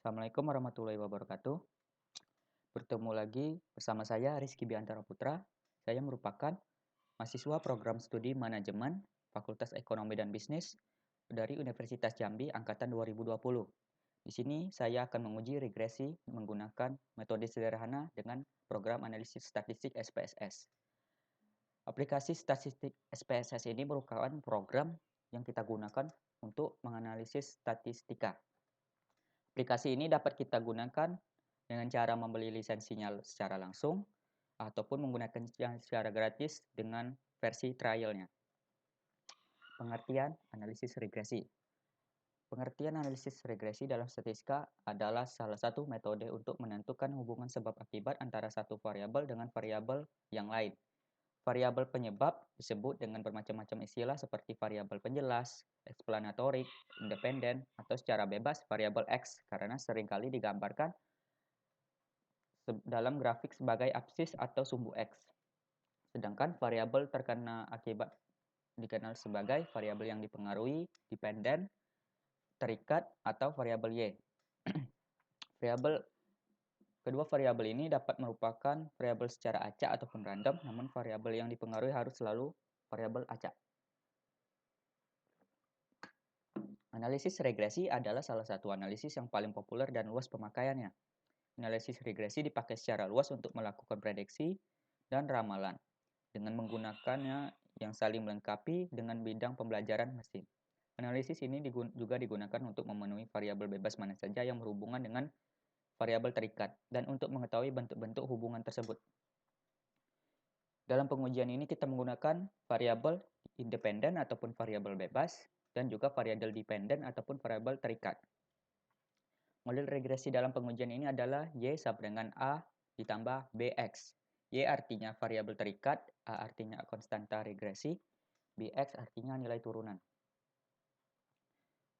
Assalamualaikum warahmatullahi wabarakatuh. Bertemu lagi bersama saya Rizky Biantara Putra. Saya merupakan mahasiswa program studi manajemen Fakultas Ekonomi dan Bisnis dari Universitas Jambi angkatan 2020. Di sini saya akan menguji regresi menggunakan metode sederhana dengan program analisis statistik SPSS. Aplikasi statistik SPSS ini merupakan program yang kita gunakan untuk menganalisis statistika. Aplikasi ini dapat kita gunakan dengan cara membeli lisensinya secara langsung ataupun menggunakannya secara gratis dengan versi trialnya. Pengertian analisis regresi. Pengertian analisis regresi dalam statistika adalah salah satu metode untuk menentukan hubungan sebab akibat antara satu variabel dengan variabel yang lain. Variabel penyebab disebut dengan bermacam-macam istilah seperti variabel penjelas, explanatory, independen, atau secara bebas variabel X karena seringkali digambarkan dalam grafik sebagai absis atau sumbu X. Sedangkan variabel terkena akibat dikenal sebagai variabel yang dipengaruhi, dependen, terikat, atau variabel Y. Kedua variabel ini dapat merupakan variabel secara acak ataupun random, namun variabel yang dipengaruhi harus selalu variabel acak. Analisis regresi adalah salah satu analisis yang paling populer dan luas pemakaiannya. Analisis regresi dipakai secara luas untuk melakukan prediksi dan ramalan dengan menggunakannya yang saling melengkapi dengan bidang pembelajaran mesin. Analisis ini juga digunakan untuk memenuhi variabel bebas mana saja yang berhubungan dengan variabel terikat dan untuk mengetahui bentuk-bentuk hubungan tersebut. Dalam pengujian ini kita menggunakan variabel independen ataupun variabel bebas dan juga variabel dependen ataupun variabel terikat. Model regresi dalam pengujian ini adalah Y sama dengan A ditambah BX. Y artinya variabel terikat, A artinya konstanta regresi, BX artinya nilai turunan.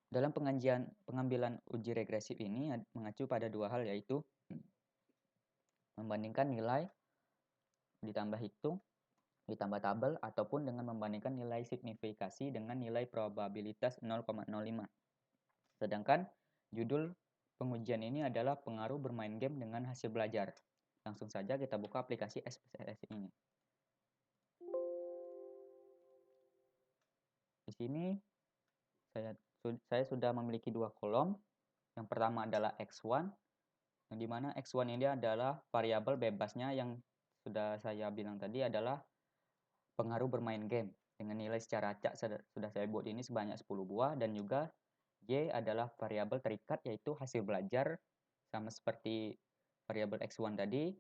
Dalam pengambilan uji regresif ini mengacu pada dua hal, yaitu membandingkan nilai ditambah hitung, ditambah tabel, ataupun dengan membandingkan nilai signifikasi dengan nilai probabilitas 0,05. Sedangkan judul pengujian ini adalah pengaruh bermain game dengan hasil belajar. Langsung saja kita buka aplikasi SPSS ini. Di sini saya sudah memiliki dua kolom. Yang pertama adalah X1, yang dimana X1 ini adalah variabel bebasnya yang sudah saya bilang tadi adalah pengaruh bermain game. Dengan nilai secara acak sudah saya buat ini sebanyak 10 buah, dan juga Y adalah variabel terikat yaitu hasil belajar, sama seperti variabel X1 tadi.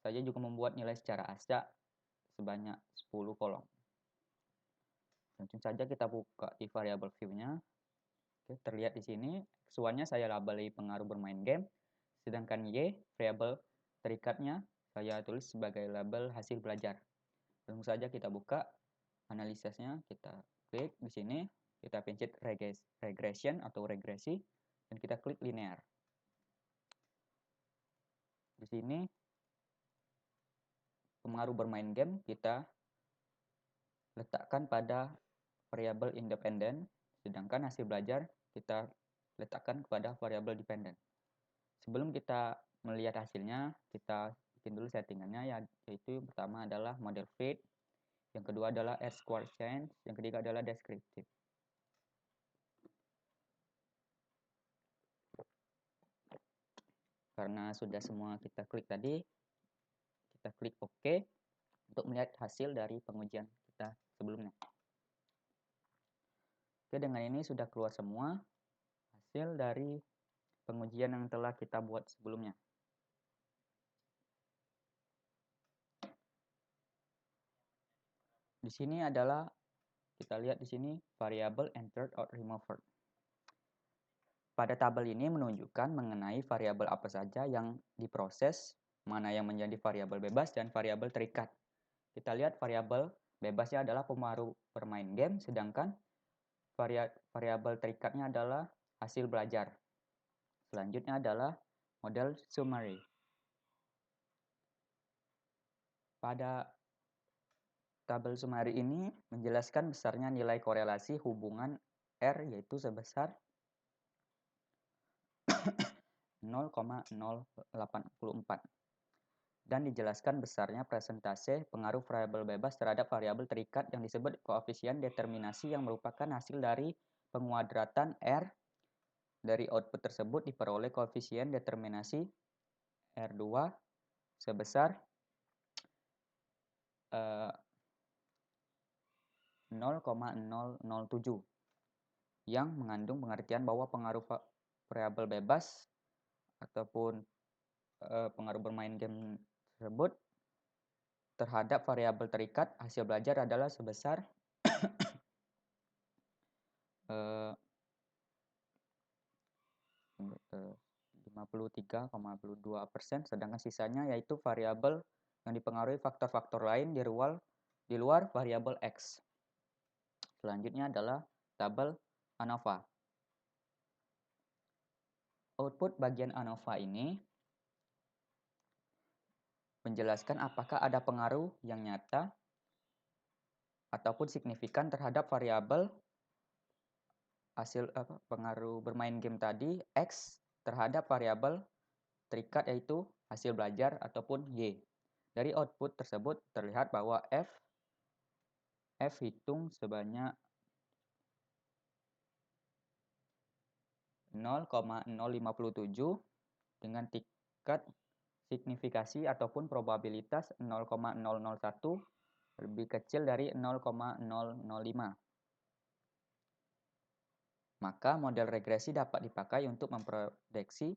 Saya juga membuat nilai secara acak sebanyak 10 kolom. Langsung saja kita buka di variabel view-nya. Oke, terlihat di sini X1-nya saya labeli pengaruh bermain game, sedangkan Y, variabel terikatnya, saya tulis sebagai label hasil belajar. Langsung saja kita buka analisisnya, kita klik di sini, kita pencet regression atau regresi, dan kita klik linear. Di sini pengaruh bermain game kita letakkan pada variabel independen, sedangkan hasil belajar kita letakkan kepada variabel dependen. Sebelum kita melihat hasilnya, kita bikin dulu settingannya, yaitu pertama adalah model fit, yang kedua adalah R-square change, yang ketiga adalah descriptive. Karena sudah semua kita klik tadi, kita klik OK untuk melihat hasil dari pengujian kita sebelumnya. Oke, dengan ini sudah keluar semua hasil dari pengujian yang telah kita buat sebelumnya. Di sini adalah kita lihat di sini variabel entered or removed. Pada tabel ini menunjukkan mengenai variabel apa saja yang diproses, mana yang menjadi variabel bebas dan variabel terikat. Kita lihat variabel bebasnya adalah pengaruh bermain game, sedangkan variabel terikatnya adalah hasil belajar. Selanjutnya adalah model summary. Pada tabel summary ini menjelaskan besarnya nilai korelasi hubungan R, yaitu sebesar 0,084 dan dijelaskan besarnya persentase pengaruh variabel bebas terhadap variabel terikat yang disebut koefisien determinasi yang merupakan hasil dari penguadratan R. Dari output tersebut diperoleh koefisien determinasi R2 sebesar 0,007 yang mengandung pengertian bahwa pengaruh variabel bebas ataupun pengaruh bermain game tersebut terhadap variabel terikat hasil belajar adalah sebesar 53,2%, sedangkan sisanya yaitu variabel yang dipengaruhi faktor-faktor lain di luar variabel X. Selanjutnya adalah tabel ANOVA. Output bagian ANOVA ini menjelaskan apakah ada pengaruh yang nyata ataupun signifikan terhadap variabel hasil pengaruh bermain game tadi X terhadap variabel terikat yaitu hasil belajar ataupun Y. Dari output tersebut terlihat bahwa F hitung sebanyak 0,057 dengan tingkat signifikasi ataupun probabilitas 0,001 lebih kecil dari 0,005. Maka model regresi dapat dipakai untuk memprediksi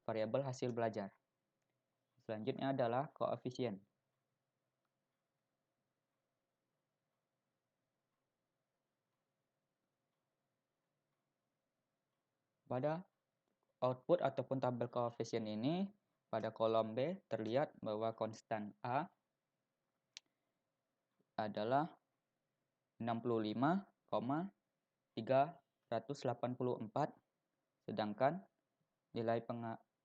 variabel hasil belajar. Selanjutnya adalah koefisien. Pada output ataupun tabel koefisien ini, pada kolom B terlihat bahwa konstan A adalah 65,384, sedangkan nilai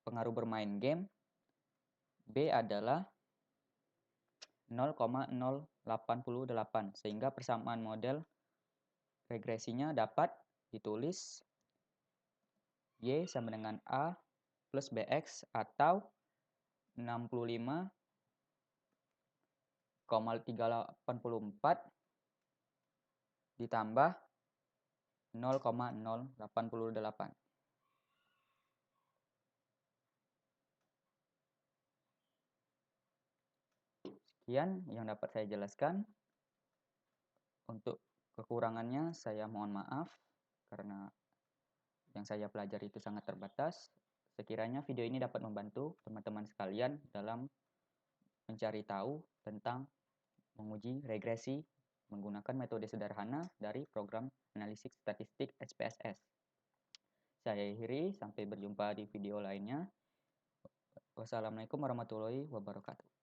pengaruh bermain game B adalah 0,088, sehingga persamaan model regresinya dapat ditulis Y sama dengan A plus BX atau 65,384 ditambah 0,088. Sekian yang dapat saya jelaskan. Untuk kekurangannya saya mohon maaf karena yang saya pelajari itu sangat terbatas. Sekiranya video ini dapat membantu teman-teman sekalian dalam mencari tahu tentang menguji regresi menggunakan metode sederhana dari program analisis statistik SPSS. Saya akhiri, sampai berjumpa di video lainnya. Wassalamualaikum warahmatullahi wabarakatuh.